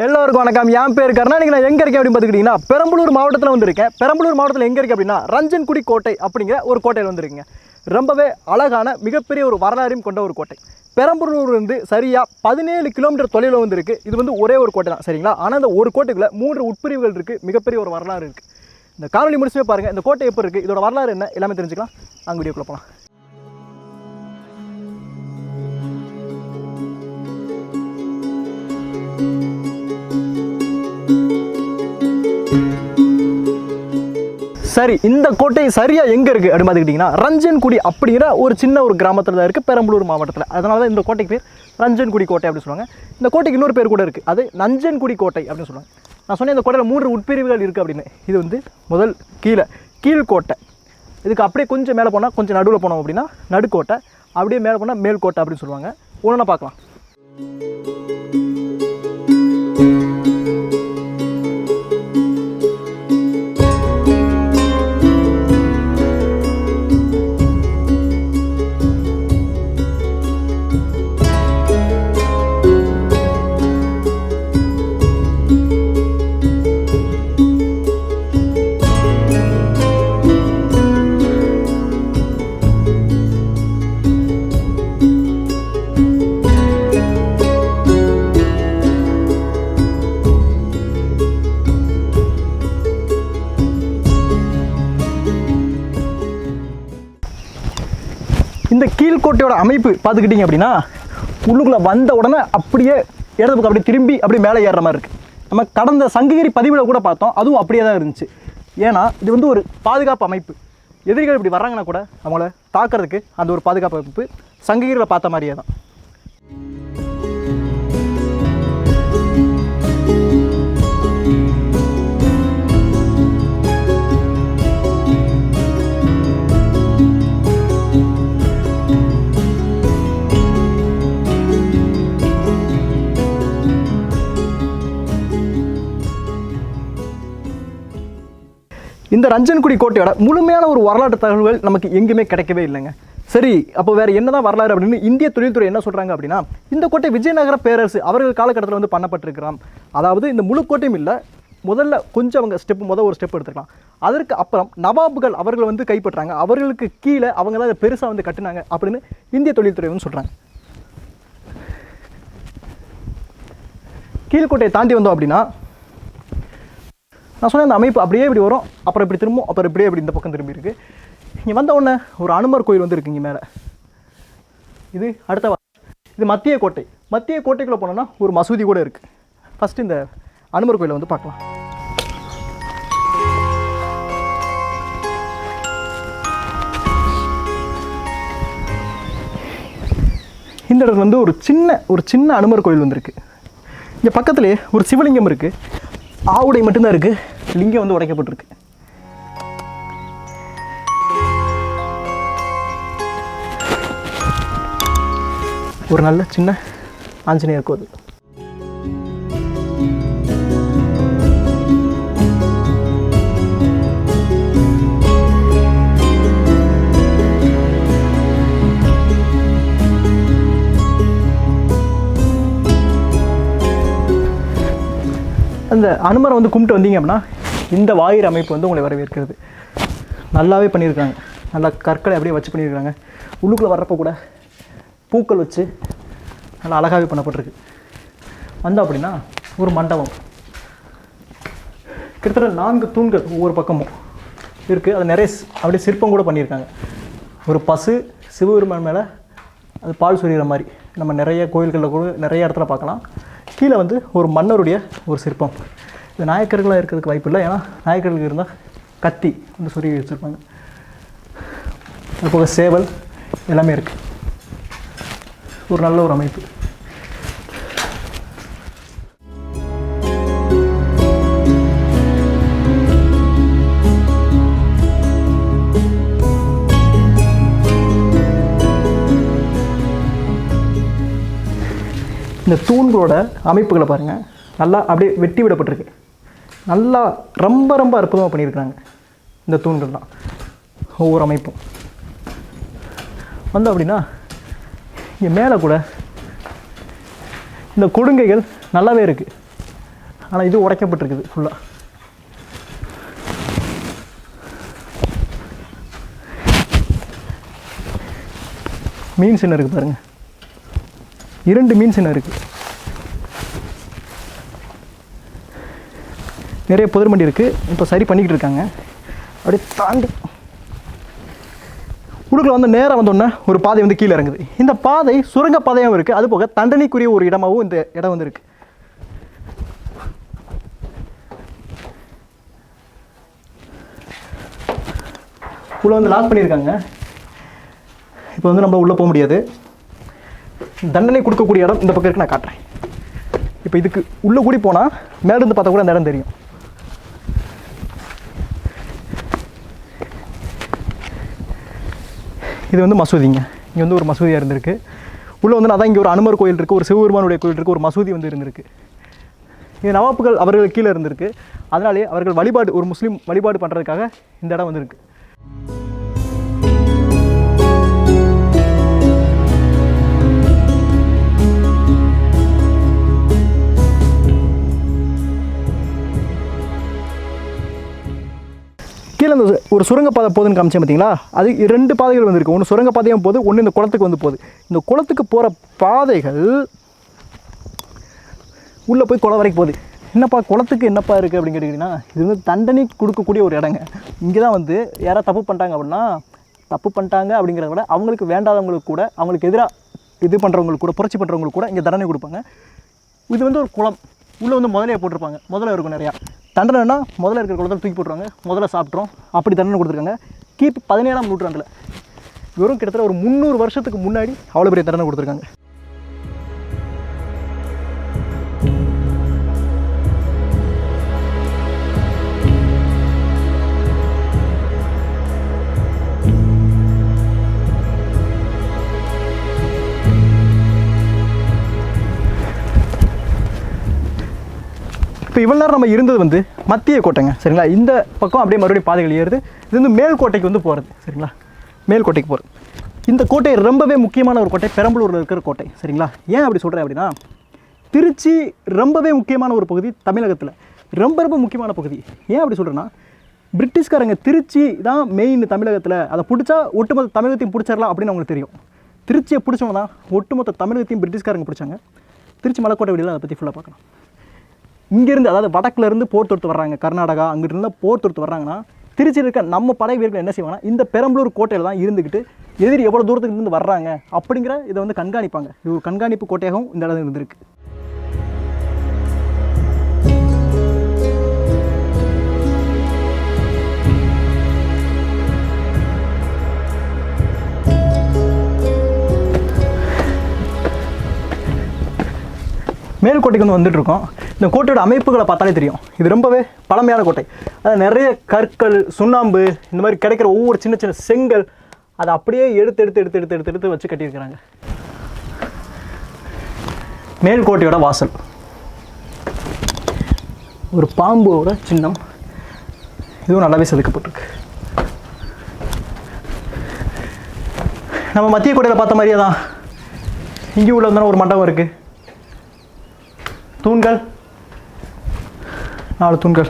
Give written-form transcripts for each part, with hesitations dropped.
எல்லோருக்கும் வணக்கம். என் பேர் கர்ணா. நான் எங்கே இருக்கேன் அப்படின்னு பார்த்துக்கிட்டிங்கன்னா பெரம்பலூர் மாவட்டத்தில் வந்திருக்கேன். பெரம்பலூர் மாவட்டத்தில் எங்கே இருக்குது அப்படின்னா ரஞ்சன்குடி கோட்டை அப்படிங்கிற ஒரு கோட்டையில் வந்திருக்குங்க. ரொம்பவே அழகான மிகப்பெரிய ஒரு வரலாறையும் கொண்ட ஒரு கோட்டை. பெரம்பலூர் வந்து சரியாக 17 கிலோமீட்டர் தொலைவில் வந்துருக்கு. இது வந்து ஒரே ஒரு கோட்டை தான், சரிங்களா? ஆனால் இந்த ஒரு கோட்டைக்குள்ளே 3 உட்பிரிவுகள் இருக்குது. மிகப்பெரிய ஒரு வரலாறு இருக்குது. இந்த காணொலி முடிச்சுமே பாருங்கள், இந்த கோட்டை எப்படி இருக்குது, இதோட வரலாறு என்ன, எல்லாமே தெரிஞ்சுக்கலாம். அங்கே வீடியோக்குள்ளே போகலாம். சரி, இந்த கோட்டை சரியாக எங்கே இருக்குது அப்படின்னு பார்த்துக்கிட்டிங்கன்னா ரஞ்சன்குடி அப்படிங்கிற ஒரு சின்ன ஒரு கிராமத்தில் தான் இருக்குது, பெரம்பலூர் மாவட்டத்தில். அதனால தான் இந்த கோட்டைக்கு பேர் ரஞ்சன்குடி கோட்டை அப்படின்னு சொல்லுவாங்க. இந்த கோட்டைக்கு இன்னொரு பேர் கூட இருக்குது, அது நஞ்சன்குடி கோட்டை அப்படின்னு சொல்லுவாங்க. நான் சொன்னேன் இந்த கோட்டையில் 3 உட்பிரிவுகள் இருக்குது அப்படின்னு. இது வந்து முதல் கீழ்கோட்டை. இதுக்கு அப்படியே கொஞ்சம் மேலே போனால், கொஞ்சம் நடுவில் போனோம் அப்படின்னா நடுக்கோட்டை, அப்படியே மேலே போனால் மேல்கோட்டை அப்படின்னு சொல்லுவாங்க. ஒன்றுனா பார்க்கலாம். இந்த கீழ்கோட்டையோட அமைப்பு பார்த்துக்கிட்டிங்க அப்படின்னா உள்ளுக்குள்ளே வந்த உடனே அப்படியே இடது பக்கம் அப்படியே திரும்பி அப்படியே மேலே ஏறுற மாதிரி இருக்குது. நம்ம கடந்த சங்ககிரி பதிவில் கூட பார்த்தோம், அதுவும் அப்படியே தான் இருந்துச்சு. ஏன்னா இது வந்து ஒரு பாதுகாப்பு அமைப்பு. எதிரிகள் இப்படி வர்றாங்கன்னா கூட அவங்கள தாக்கிறதுக்கு அந்த ஒரு பாதுகாப்பு அமைப்பு சங்ககிரியில் பார்த்த மாதிரியே தான். இந்த ரஞ்சன்குடி கோட்டையோட முழுமையான ஒரு வரலாற்று தகவல்கள் நமக்கு எங்கேயுமே கிடைக்கவே இல்லைங்க. சரி, அப்போ வேறு என்ன தான் வரலாறு அப்படின்னு இந்திய தொழில்துறை என்ன சொல்கிறாங்க அப்படின்னா, இந்த கோட்டை விஜயநகர பேரரசு அவர்கள் காலகட்டத்தில் வந்து பண்ணப்பட்டிருக்கிறான். அதாவது இந்த முழு கோட்டையும் இல்லை, முதல்ல கொஞ்சம் அவங்க ஒரு ஸ்டெப் எடுத்துக்கலாம். அதற்கு அப்புறம் நவாபுகள் அவர்கள் வந்து கைப்பற்றாங்க, அவர்களுக்கு கீழே அவங்க தான் பெருசாக வந்து கட்டினாங்க அப்படின்னு இந்திய தொழில்துறை வந்து சொல்கிறாங்க. கீழ்கோட்டையை தாண்டி வந்தோம் அப்படின்னா நான் சொன்னேன் அந்த அமைப்பு அப்படியே இப்படி வரும், அப்புறம் இப்படி திரும்பும், அப்புறம் இப்படியே இப்படி இந்த பக்கம் திரும்பி இருக்குது. இங்கே வந்த உடனே ஒரு அனுமர் கோயில் வந்து இருக்குங்க மேலே. இது அடுத்த இது மத்திய கோட்டை. மத்திய கோட்டைக்குள்ளே போனோன்னா ஒரு மசூதி கூட இருக்குது. ஃபஸ்ட்டு இந்த அனுமர் கோயிலை வந்து பார்க்கலாம். இந்த இடத்துல வந்து ஒரு சின்ன அனுமர் கோயில் வந்துருக்கு. இங்கே பக்கத்துலேயே ஒரு சிவலிங்கம் இருக்குது. ஆவுடை மட்டும்தான் இருக்குது, லிங்கம் வந்து உடைக்கப்பட்டிருக்கு. ஒரு நல்ல சின்ன ஆஞ்சநேயர் கோவில். அந்த அனுமரை வந்து கும்பிட்டு வந்தீங்க அப்படின்னா இந்த வாயிறு அமைப்பு வந்து உங்களை வரவேற்கிறது. நல்லாவே பண்ணியிருக்காங்க. நல்லா கற்களை அப்படியே வச்சு பண்ணியிருக்காங்க. உள்ளுக்குள்ளே வர்றப்போ கூட பூக்கள் வச்சு நல்லா அழகாகவே பண்ணப்பட்டிருக்கு. வந்தோம் அப்படின்னா ஒரு மண்டபம், கிட்டத்தட்ட 4 தூண்கள் ஒவ்வொரு பக்கமும் இருக்குது. அது நிறைய அப்படியே சிற்பம் கூட பண்ணியிருக்காங்க. ஒரு பசு சிவபெருமான் மேலே அது பால் சொரிகிற மாதிரி நம்ம நிறைய கோயில்களில் கூட நிறைய இடத்துல பார்க்கலாம். கீழே வந்து ஒரு மன்னருடைய ஒரு சிற்பம். இது நாயக்கர்களாக இருக்கிறதுக்கு வாய்ப்பு இல்லை, ஏன்னா நாயக்கர்களுக்கு இருந்தால் கத்தி வந்து சொருகி வச்சுருப்பாங்க. அதுபோக சேவல் எல்லாமே இருக்குது. ஒரு நல்ல ஒரு அமைப்பு. இந்த தூண்களோட அமைப்புகளை பாருங்கள், நல்லா அப்படியே வெட்டி விடப்பட்டிருக்கு. நல்லா ரொம்ப அற்புதமாக பண்ணியிருக்காங்க இந்த தூண்கள்லாம். ஒவ்வொரு அமைப்பும் வந்து அப்படின்னா இங்கே மேலே கூட இந்த கொடுங்கைகள் நல்லாவே இருக்குது. ஆனால் இது உடைக்கப்பட்டிருக்குது ஃபுல்லாக. மீன் சின்னம் இருக்குது பாருங்கள், 2 மீன் சின்னம் இருக்குது. நிறைய புதர் மண்டி இருக்குது, இப்போ சரி பண்ணிக்கிட்டு இருக்காங்க. அப்படியே தாண்டி உள்ளுக்குள்ள வந்து நேராக வந்தோடனே ஒரு பாதை வந்து கீழே இறங்குது. இந்த பாதை சுரங்க பாதையாகவும் இருக்குது, அது போக தண்டனைக்குரிய ஒரு இடமாகவும் இந்த இடம் வந்து இருக்குது. உள்ளே வந்து லாக் பண்ணியிருக்காங்க. இப்போ வந்து நம்ம உள்ளே போக முடியாது. தண்டனை கொடுக்கக்கூடிய இடம் இந்த பக்கம் இருக்கு, நான் காட்டுறேன். இப்போ இதுக்கு உள்ளே கூடி போனால் மேலேருந்து பார்த்தா கூட அந்த இடம் தெரியும். இது வந்து மசூதிங்க. இங்கே வந்து ஒரு மசூதியாக இருந்திருக்கு. உள்ளே வந்து அதான் இங்கே ஒரு அனுமர் கோயில் இருக்குது, ஒரு சிவபெருமானுடைய கோயில் இருக்குது, ஒரு மசூதி வந்து இருந்திருக்கு. இது நவாப்புகள் அவர்கள் கீழே இருந்திருக்கு. அதனாலே அவர்கள் வழிபாடு, ஒரு முஸ்லீம் வழிபாடு பண்ணுறதுக்காக இந்த இடம் வந்து இருக்குது. கீழே இந்த ஒரு சுரங்கப்பாதை போகுதுன்னு காமிச்சேன் பார்த்தீங்களா, அது 2 பாதைகள் வந்துருக்கு. ஒன்று சுரங்கப்பாதையும் போகுது, ஒன்று இந்த குளத்துக்கு வந்து போகுது. இந்த குளத்துக்கு போகிற பாதைகள் உள்ளே போய் குளம் வரைக்கும் போகுது. என்னப்பா குளத்துக்கு என்னப்பா இருக்குது அப்படின்னு கேட்டிங்கன்னா, இது வந்து தண்டனை கொடுக்கக்கூடிய ஒரு இடங்க. இங்கே தான் வந்து யாராவது தப்பு பண்ணிட்டாங்க அப்படின்னா, தப்பு பண்ணிட்டாங்க அப்படிங்கிறத விட அவங்களுக்கு வேண்டாதவங்களுக்கு கூட, அவங்களுக்கு எதிராக இது பண்ணுறவங்களுக்கு கூட, புரட்சி பண்ணுறவங்களுக்கு கூட இங்கே தண்டனை கொடுப்பாங்க. இது வந்து ஒரு குளம். உள்ளே வந்து முதலையை போட்டிருப்பாங்க. முதல்ல இருக்கும் நிறையா. தண்டனைனா முதல்ல இருக்கிற குளத்தில் தூக்கி போட்டுருவாங்க, முதல்ல சாப்பிட்றோம், அப்படி தண்டனை கொடுத்துருக்காங்க. கிபி 17ஆம் நூற்றாண்டில், வெறும் கிட்டத்தட்ட ஒரு 300 வருஷத்துக்கு முன்னாடி அவ்வளோ பெரிய தண்டனை கொடுத்துருக்காங்க. இப்போ இவ்வளோ நேரம் நம்ம இருந்தது வந்து மத்திய கோட்டைங்க, சரிங்களா. இந்த பக்கம் அப்படியே மறுபடியும் பாதைகள் ஏறுது. இது வந்து மேல்கோட்டைக்கு வந்து போகிறது, சரிங்களா. மேல்கோட்டைக்கு போகிறது. இந்த கோட்டை ரொம்பவே முக்கியமான ஒரு கோட்டை, பெரம்பலூரில் இருக்கிற கோட்டை, சரிங்களா. ஏன் அப்படி சொல்கிறேன் அப்படின்னா, திருச்சி ரொம்பவே முக்கியமான ஒரு பகுதி தமிழகத்தில், ரொம்ப ரொம்ப முக்கியமான பகுதி. ஏன் அப்படி சொல்கிறேன்னா, பிரிட்டிஷ்காரங்க திருச்சி தான் மெயின் தமிழகத்தில், அதை பிடிச்சா ஒட்டுமொத்த தமிழகத்தையும் பிடிச்சிடலாம் அப்படின்னு அவங்களுக்கு தெரியும். திருச்சியை பிடிச்சவங்க தான் ஒட்டுமொத்த தமிழகத்தையும் பிரிட்டிஷ்காரங்க பிடிச்சாங்க. திருச்சி மலைக்கோட்டை வெளியில் அதை பற்றி ஃபுல்லாக பார்க்கலாம். இங்கேருந்து, அதாவது வடக்குலேருந்து போர் தொடுத்து வர்றாங்க, கர்நாடகா அங்கிட்டு இருந்தால் போர் தொடுத்து வர்றாங்கன்னா, திருச்சியில் இருக்க நம்ம படை வீரர்கள் என்ன செய்வாங்கன்னா, இந்த பெரம்பலூர் கோட்டையில் தான் இருந்துக்கிட்டு எதிரி எவ்வளோ தூரத்துக்கு இருந்து வர்றாங்க அப்படிங்கிற இதை வந்து கண்காணிப்பாங்க. இது ஒரு கண்காணிப்பு கோட்டையாகவும் இந்த இடம் இருந்திருக்கு. மேல்கோட்டைக்கு வந்து வந்துட்டுருக்கோம். இந்த கோட்டையோட அமைப்புகளை பார்த்தாலே தெரியும், இது ரொம்பவே பழமையான கோட்டை. அது நிறைய கற்கள், சுண்ணாம்பு, இந்த மாதிரி கிடைக்கிற ஒவ்வொரு சின்ன சின்ன செங்கல், அதை அப்படியே எடுத்து வச்சு கட்டியிருக்கிறாங்க. மேல்கோட்டையோட வாசல் ஒரு பாம்போட சின்னம், இதுவும் நல்லாவே செதுக்கப்பட்டிருக்கு. நம்ம மத்திய கோட்டையில் பார்த்த மாதிரியே தான் இங்கே உள்ள வந்தாலும் ஒரு மண்டபம் இருக்குது. தூண்கள், 4 தூண்கள்.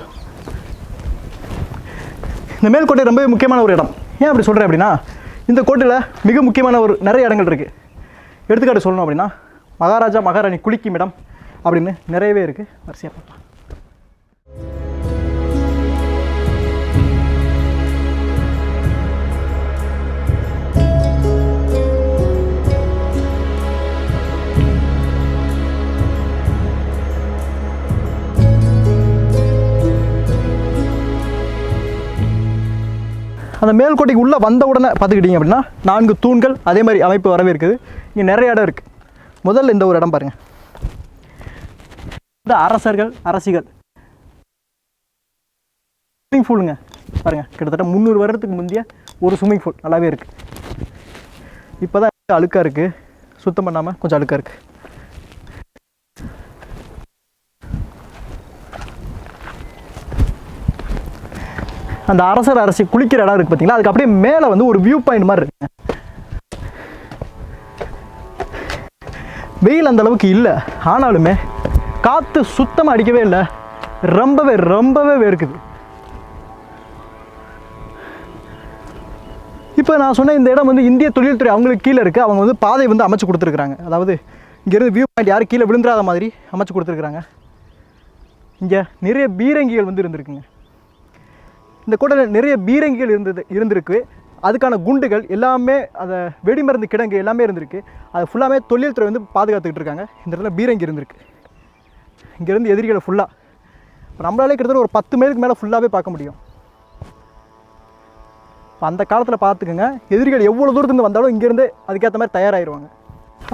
இந்த மேல்கோட்டை ரொம்பவே முக்கியமான ஒரு இடம். ஏன் அப்படி சொல்கிறேன் அப்படின்னா, இந்த கோட்டையில் மிக முக்கியமான ஒரு நிறைய இடங்கள் இருக்குது. எடுத்துக்காட்டு சொல்லணும் அப்படின்னா, மகாராஜா மகாராணி குளிக்கும் இடம் அப்படின்னு நிறையவே இருக்குது. வரிசையாக பார்க்கலாம். அந்த மேல்கோட்டைக்கு உள்ளே வந்த உடனே பார்த்துக்கிட்டிங்க அப்படின்னா 4 தூண்கள் அதே மாதிரி அமைப்பு வரவே இருக்குது. இங்கே நிறைய இடம் இருக்குது. முதல்ல இந்த ஒரு இடம் பாருங்கள், இந்த அரசர்கள் அரசிகள் ஸ்விம்மிங் பூலுங்க பாருங்கள். கிட்டத்தட்ட 300 வருடத்துக்கு முந்தைய ஒரு ஸ்விம்மிங் பூல் நல்லாவே இருக்குது. இப்போ தான் அழுக்காக இருக்குது, சுத்தம் பண்ணாமல் கொஞ்சம் அழுக்காக இருக்குது. அந்த அரசர் அரசி குளிக்கிற இடம் இருக்குது பார்த்தீங்களா, அதுக்கு அப்படியே மேலே வந்து ஒரு வியூ பாயிண்ட் மாதிரி இருக்கு. வெயில் அந்த அளவுக்கு இல்லை, ஆனாலுமே காற்று சுத்தமாக அடிக்கவே இல்லை. ரொம்பவே வேர்க்குது. இப்போ நான் சொன்ன இந்த இடம் வந்து இந்திய தொழில்துறை அவங்களுக்கு கீழே இருக்குது. அவங்க வந்து பாதை வந்து அமைச்சு கொடுத்துருக்குறாங்க. அதாவது இங்கேருந்து வியூ பாயிண்ட் யாரும் கீழே விழுந்துடாத மாதிரி அமைச்சு கொடுத்துருக்குறாங்க. இங்கே நிறைய பீரங்கிகள் வந்து இருந்திருக்குங்க. இந்த கோட்டையில் நிறைய பீரங்கிகள் இருந்திருக்கு. அதுக்கான குண்டுகள் எல்லாமே, அதை வெடிமருந்து கிடங்கு எல்லாமே இருந்திருக்கு. அது ஃபுல்லாமே தொழில்துறை வந்து பாதுகாத்துக்கிட்டு இருக்காங்க. இந்த இடத்துல பீரங்கி இருந்திருக்கு. இங்கேருந்து எதிரிகளை ஃபுல்லாக இப்போ நம்மளாலே கிட்டத்தட்ட ஒரு 10 மைலுக்கு மேலே ஃபுல்லாகவே பார்க்க முடியும். இப்போ அந்த காலத்தில் பார்த்துக்கோங்க, எதிரிகள் எவ்வளோ தூரத்துலேருந்து வந்தாலும் இங்கேருந்து அதுக்கேற்ற மாதிரி தயாராகிடுவாங்க.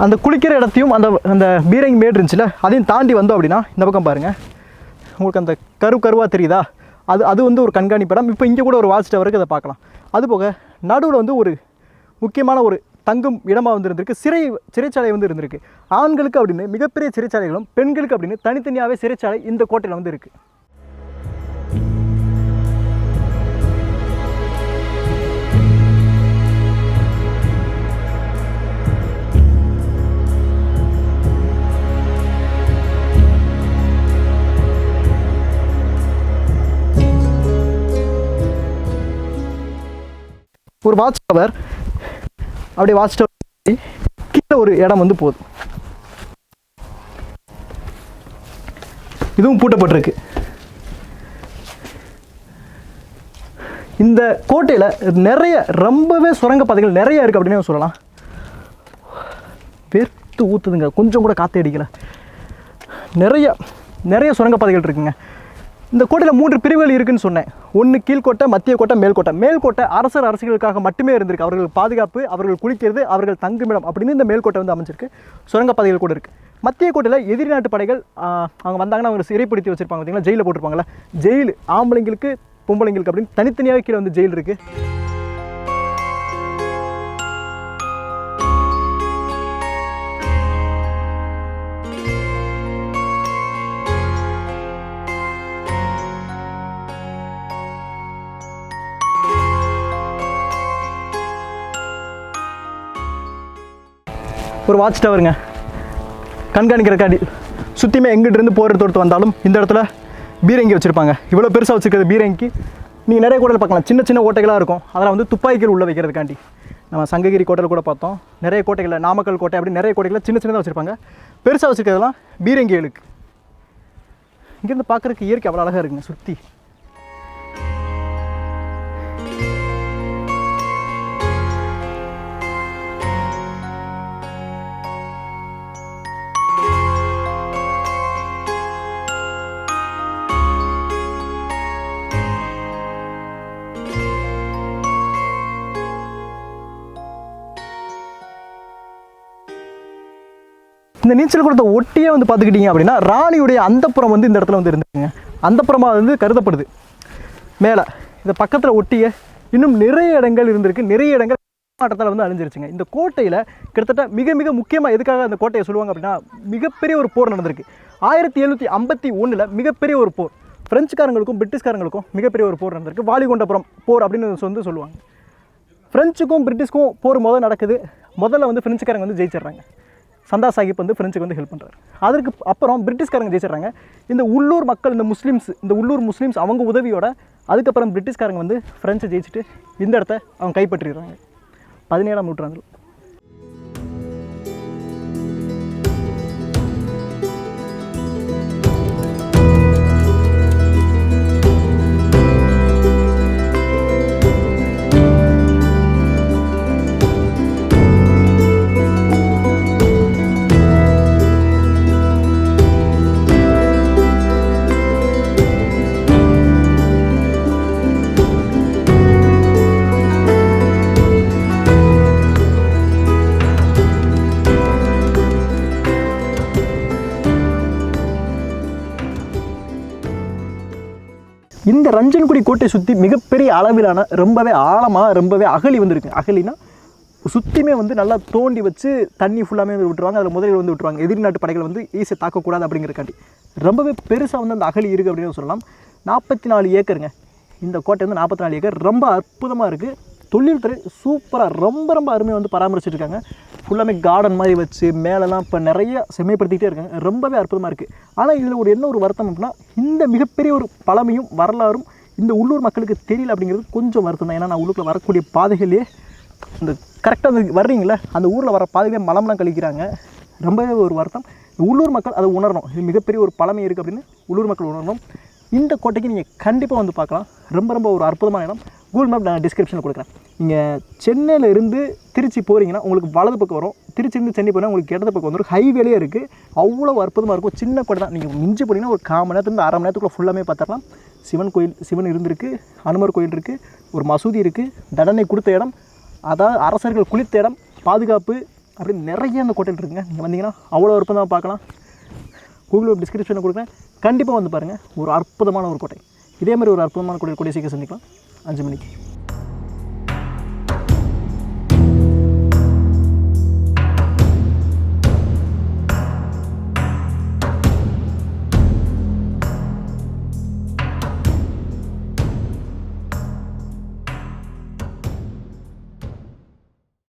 அந்த குளிக்கிற இடத்தையும் அந்த பீரங்கி மேடு இருந்துச்சுல, அதையும் தாண்டி வந்தோம் அப்படின்னா இந்த பக்கம் பாருங்கள், உங்களுக்கு அந்த கருவாக தெரியுதா, அது வந்து ஒரு கண்காணிப்பு இடம். இப்போ இங்கே கூட ஒரு வாட்ச் டவருக்கு அதை பார்க்கலாம். அதுபோக நடுவில் வந்து ஒரு முக்கியமான ஒரு தங்கும் இடமாக வந்து இருந்திருக்கு. சிறைச்சாலை வந்து இருந்திருக்கு. ஆண்களுக்கு அப்படின்னு மிகப்பெரிய சிறைச்சாலைகளும் பெண்களுக்கு அப்படின்னு தனித்தனியாகவே சிறைச்சாலை இந்த கோட்டையில் வந்து இருக்குது. ஒரு வாட்ச் டவர், அப்படியே வாட்ச் டவர் கீழே ஒரு இடம் வந்து போகுது. இதுவும் பூட்டப்பட்டிருக்கு. இந்த கோட்டையில் நிறைய ரொம்பவே சுரங்கப்பாதைகள் நிறைய இருக்குது அப்படின்னு சொல்லலாம். வேர்த்து ஊற்றுதுங்க, கொஞ்சம் கூட காற்று அடிக்கலை. நிறைய சுரங்கப்பாதைகள் இருக்குங்க. இந்த கோட்டையில் 3 பிரிவுகள் இருக்குதுன்னு சொன்னேன். ஒன்று கீழ்கோட்டை, மத்திய கோட்டை, மேல்கோட்டை. மேல்கோட்டை அரசியலுக்காக மட்டுமே இருந்திருக்கு. அவர்கள் பாதுகாப்பு, அவர்கள் குளிக்கிறது, அவர்கள் தங்குமிடம் அப்படின்னு இந்த மேல்கோட்டை வந்து அமைச்சிருக்கு. சுரங்கப்பாதைகள் கூட இருக்குது. மத்திய கோட்டையில் எதிரி நாட்டு படைகள் அவங்க வந்தாங்கன்னா அவங்க சிறைப்படுத்தி வச்சுருப்பாங்க. பார்த்தீங்களா, ஜெயிலில் போட்டிருப்பாங்களா, ஜெயில் ஆம்பளைங்களுக்கு பொம்பளைங்களுக்கு அப்படின்னு தனித்தனியாக கீழே வந்து ஜெயில் இருக்குது. ஒரு வாட்ச் டவருங்க, கண்காணிக்கிறக்காண்டி சுற்றியுமே எங்கிட்டிருந்து போகிற தோர்த்து வந்தாலும் இந்த இடத்துல பீரங்கி வச்சுருப்பாங்க. இவ்வளோ பெருசாக வச்சுருக்கிறது பீரங்கி நீங்கள் நிறைய கோட்டையில் பார்க்கலாம். சின்ன கோட்டைகளாக இருக்கும். அதெல்லாம் வந்து துப்பாக்கிகள் உள்ளே வைக்கிறதுக்காண்டி. நம்ம சங்ககிரி கோட்டையில் கூட பார்த்தோம். நிறைய கோட்டைகளில், நாமக்கல் கோட்டை அப்படி நிறைய கோட்டைகளில் சின்னதாக வச்சுருப்பாங்க. பெருசாக வச்சுருக்கிறதுலாம் பீரங்கிகளுக்கு. இங்கேருந்து பார்க்குறதுக்கு இயற்கை அவ்வளோ அழகாக இருக்குங்க சுற்றி. இந்த நீச்சல் குளத்தை ஒட்டியே வந்து பார்த்துக்கிட்டிங்க அப்படின்னா ராணியுடைய அந்தப்புறம் வந்து இந்த இடத்துல வந்து இருந்துக்குங்க. அந்தப்புறமாக வந்து கருதப்படுது. மேலே இந்த பக்கத்தில் ஒட்டிய இன்னும் நிறைய இடங்கள் இருந்திருக்கு. நிறைய இடங்கள் மாற்றத்தால் வந்து அழிஞ்சிருச்சுங்க. இந்த கோட்டையில் கிட்டத்தட்ட மிக முக்கியமாக எதுக்காக அந்த கோட்டையை சொல்லுவாங்க அப்படின்னா, மிகப்பெரிய ஒரு போர் நடந்திருக்கு. 1751 மிகப்பெரிய ஒரு போர். பிரெஞ்சுக்காரங்களுக்கும் பிரிட்டிஷ்காரங்களுக்கும் மிகப்பெரிய ஒரு போர் நடந்திருக்கு. வாலிகொண்டபுரம் போர் அப்படின்னு வந்து சொல்லுவாங்க. ஃப்ரெஞ்சுக்கும் பிரிட்டிஷ்க்கும் போர் நடக்குது. முதல்ல வந்து பிரெஞ்சுக்காரங்க வந்து ஜெயிச்சிடுறாங்க. சந்தா சாஹிப் வந்து ஃப்ரெஞ்சுக்கு வந்து ஹெல்ப் பண்ணுறாரு. அதுக்கு அப்புறம் பிரிட்டிஷ்காரங்க ஜெயிச்சிடுறாங்க. இந்த உள்ளூர் மக்கள், இந்த உள்ளூர் முஸ்லீம்ஸ் அவங்க உதவியோட அதுக்கப்புறம் பிரிட்டிஷ்காரங்க வந்து ஃப்ரெஞ்சை ஜெயிச்சுட்டு இந்த இடத்த அவங்க கைப்பற்றிடுறாங்க 17ஆம் நூற்றாண்டில். இந்த ரஞ்சன்குடி கோட்டை சுற்றி மிகப்பெரிய அளவிலான ரொம்பவே ஆழமாக ரொம்பவே அகழி வந்துருக்கு. அகழினா சுற்றியுமே வந்து நல்லா தோண்டி வச்சு தண்ணி ஃபுல்லாமே வந்து விட்டுருவாங்க. அதில் முதலில் வந்து விட்டுருவாங்க. எதிரி நாட்டு படைகள் வந்து ஈஸியாக தாக்கக்கூடாது அப்படிங்கிறக்காண்டி ரொம்பவே பெருசாக வந்து அந்த அகழி இருக்குது அப்படின்னு சொல்லலாம். 44 ஏக்கருங்க இந்த கோட்டை வந்து 44 ஏக்கர். ரொம்ப அற்புதமாக இருக்குது. தொழில்துறை சூப்பராக ரொம்ப அருமையாக வந்து பராமரிச்சுட்டு இருக்காங்க. ஃபுல்லாமே கார்டன் மாதிரி வச்சு மேலெலாம் இப்போ நிறைய செம்மைப்படுத்திக்கிட்டே இருக்காங்க. ரொம்பவே அற்புதமாக இருக்குது. ஆனால் இதில் என்ன ஒரு வருத்தம் அப்படின்னா, இந்த மிகப்பெரிய ஒரு பழமையும் வரலாறும் இந்த உள்ளூர் மக்களுக்கு தெரியல அப்படிங்கிறது கொஞ்சம் வருத்தம் தான். ஏன்னா நான் உள்ளூரில் வரக்கூடிய பாதைகளே இந்த கரெக்டாக அந்த வர்றீங்களே அந்த ஊரில் வர பாதையிலே மலம்லாம் கழிக்கிறாங்க. ரொம்பவே ஒரு வருத்தம். உள்ளூர் மக்கள் அதை உணரணும். இது மிகப்பெரிய ஒரு பழமை இருக்குது அப்படின்னு உள்ளூர் மக்கள் உணரணும். இந்த கோட்டைக்கு நீங்கள் கண்டிப்பாக வந்து பார்க்கலாம். ரொம்ப ஒரு அற்புதமான இடம். கூகுள் மேப் நான் டிஸ்கிரிப்ஷனில் கொடுக்குறேன். நீங்கள் சென்னையில் இருந்து திருச்சி போகிறீங்கன்னா உங்களுக்கு வலது பக்கம் வரும். திருச்சியிருந்து சென்னை போனால் உங்களுக்கு இடது பக்கம் வந்துடும். ஹைவேலே இருக்குது. அவ்வளோ அற்புதமாக இருக்கும். சின்ன கோட்டை தான். நீங்கள் மிஞ்சி போனீங்கன்னா ஒரு 1/4 மணி நேரத்துலேருந்து 1/2 மணி நேரத்துக்குள்ளே ஃபுல்லாமே பார்த்துடலாம். சிவன் இருந்திருக்கு, அனுமர் கோயில் இருக்குது, ஒரு மசூதி இருக்குது, தண்டனை கொடுத்த இடம், அதாவது அரசர்கள் குளித்த இடம், பாதுகாப்பு அப்படின்னு நிறைய அந்த கோட்டையில் இருக்குங்க. நீங்கள் வந்தீங்கன்னா அவ்வளோ அற்புதமாக பார்க்கலாம். கூகுள் மேப் டிஸ்கிரிப்ஷனில் கொடுக்குறேன். கண்டிப்பாக வந்து பாருங்கள். ஒரு அற்புதமான ஒரு கோட்டை. இதே மாதிரி ஒரு அற்புதமான கோட்டை கூடிய சீக்கிரம் சந்திக்கலாம் 5 மணிக்கு.